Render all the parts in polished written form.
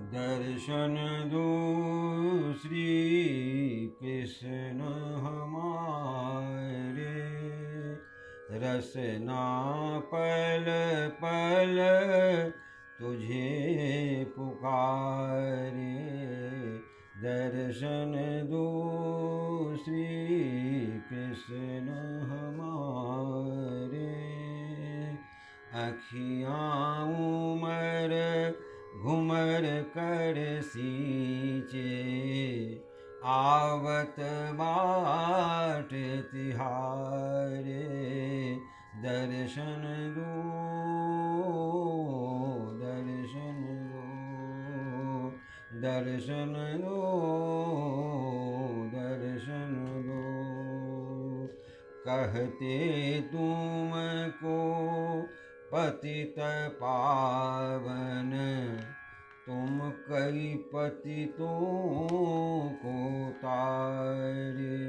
दर्शन दो श्री कृष्ण हमारे, रसना पल पल तुझे पुकारे। दर्शन दो श्री कृष्ण हमारे, अखियाँ उमर घुमर कर सींचे, आवत बाट तिहारे। दर्शन दो दर्शन दो दर्शन दो दर्शन दो। कहते तुमको पतित पावन, तुम कई पतितों को तारे।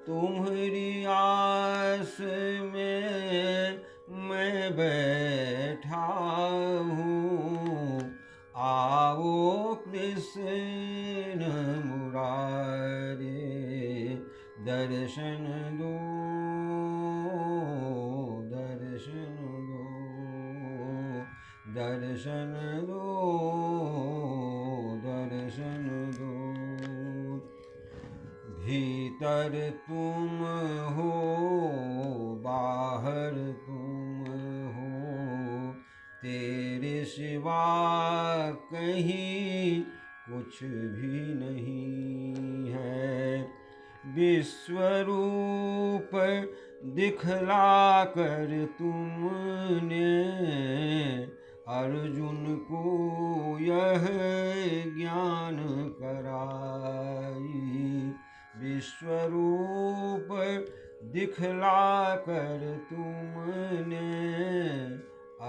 तुम्हारी आस में मैं बैठा हूँ, आओ कृष्ण मुरारे। दर्शन दो दर्शन दो दर्शन दो दर्शन दो। भीतर तुम हो बाहर तुम हो, तेरे सिवा कहीं कुछ भी नहीं है। विश्वरूप दिखला कर तुमने अर्जुन को यह ज्ञान कराई। विश्वरूप दिखला कर तुमने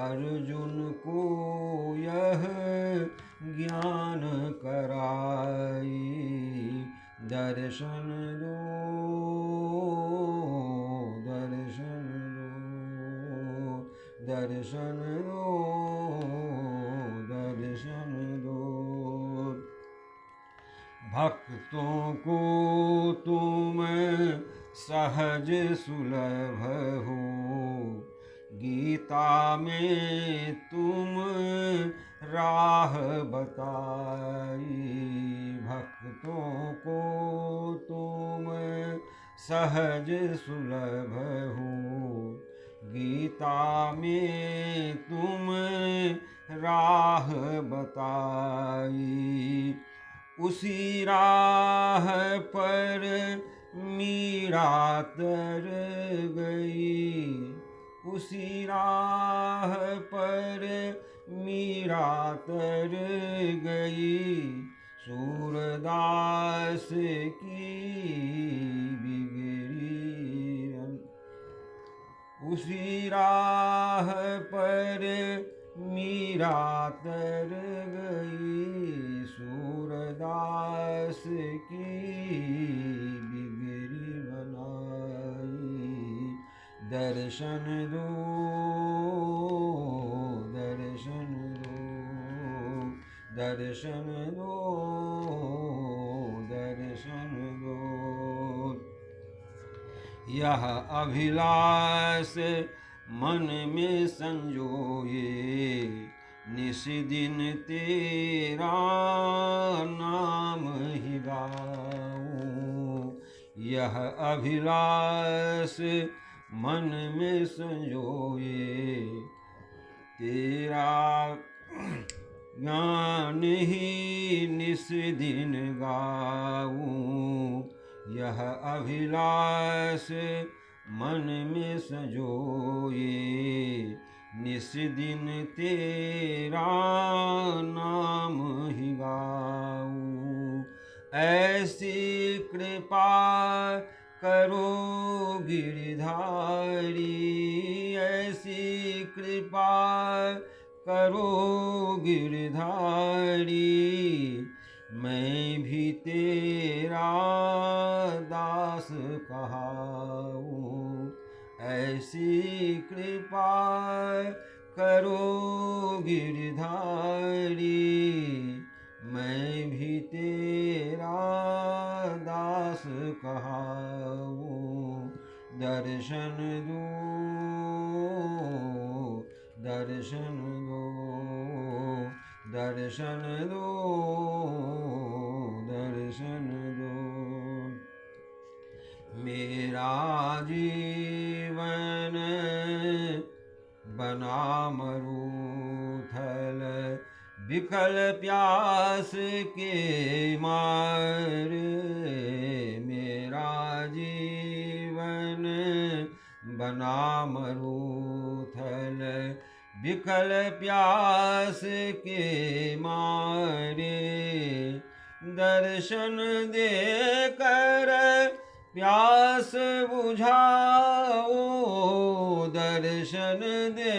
अर्जुन को यह ज्ञान कराई। दर्शन दो दर्शन दो दर्शन दो दर्शन दो। भक्तों को तुम सहज सुलभ हो, गीता में तुम राह बताई। भक्तों को तुम सहज सुलभ हो, गीता में तुम राह बताई। उसी राह पर मीरा तर गई, उसी राह पर मीरा तर गई। सूरदास की बिगड़ी, उसी राह पर मीरा तर गई। सूरदास की बिगड़ी बनाई। दर्शन दो दर्शन दो दर्शन दो दर्शन दो। यह अभिलाष मन में संजोए, निस दिन तेरा नाम ही गाऊं। यह अभिलाष मन में संजोए, तेरा ज्ञान ही निस दिन गाऊं। यह अभिलाष मन में संजोए, निस दिन तेरा नाम ही गाऊं। ऐसी कृपा करो गिरधारी, ऐसी कृपा करो गिरधारी। मैं भी तेरा दास कहाऊं। ऐसी कृपा करो गिरधारी, मैं भी तेरा दास कहाऊँ। दर्शन दो, दर्शन दो, दर्शन दो, दर्शन दो। मेरा जीवन बना मरूथल, विकल प्यास के मारे। मेरा जीवन बना मरूथल, विकल प्यास के मारे। दर्शन दे कर प्यास बुझाओ, दर्शन दे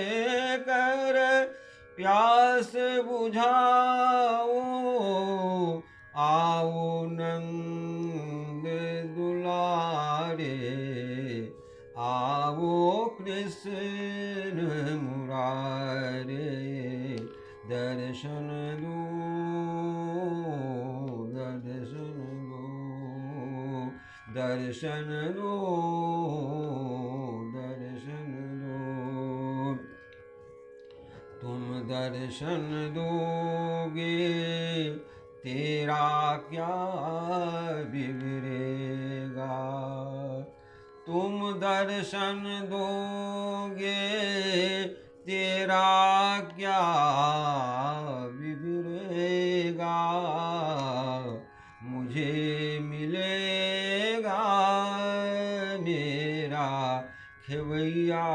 कर प्यास बुझाओ। आओ नंद दुलारे, आओ कृष्ण मुरारे। दर्शन दो, दर्शन दो, दर्शन दो, दर्शन दो। तुम दर्शन दोगे तेरा क्या बिगड़ेगा। तुम दर्शन दोगे तेरा क्या बिगड़ेगा। मुझे मिलेगा मेरा खेवैया,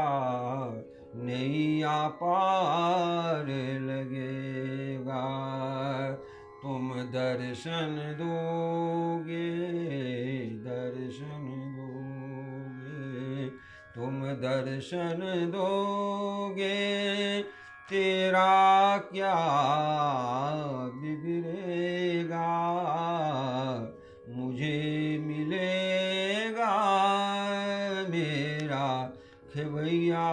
नैया पार लगेगा। तुम दर्शन दोगे, दर्शन दोगे, तुम दर्शन दोगे तेरा क्या बिगड़ेगा। मुझे मिलेगा मेरा खेवैया,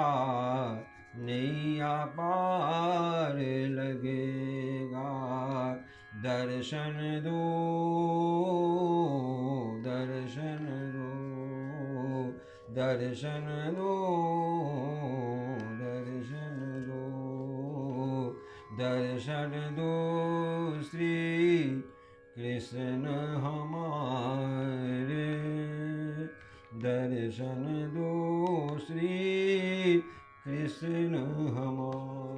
नैया पार लगेगा। दर्शन दो, दर्शन दो, दर्शन दो, दर्शन दो, दर्शन दो श्री कृष्ण हमारे। दर्शन दो श्री कृष्ण हमारे।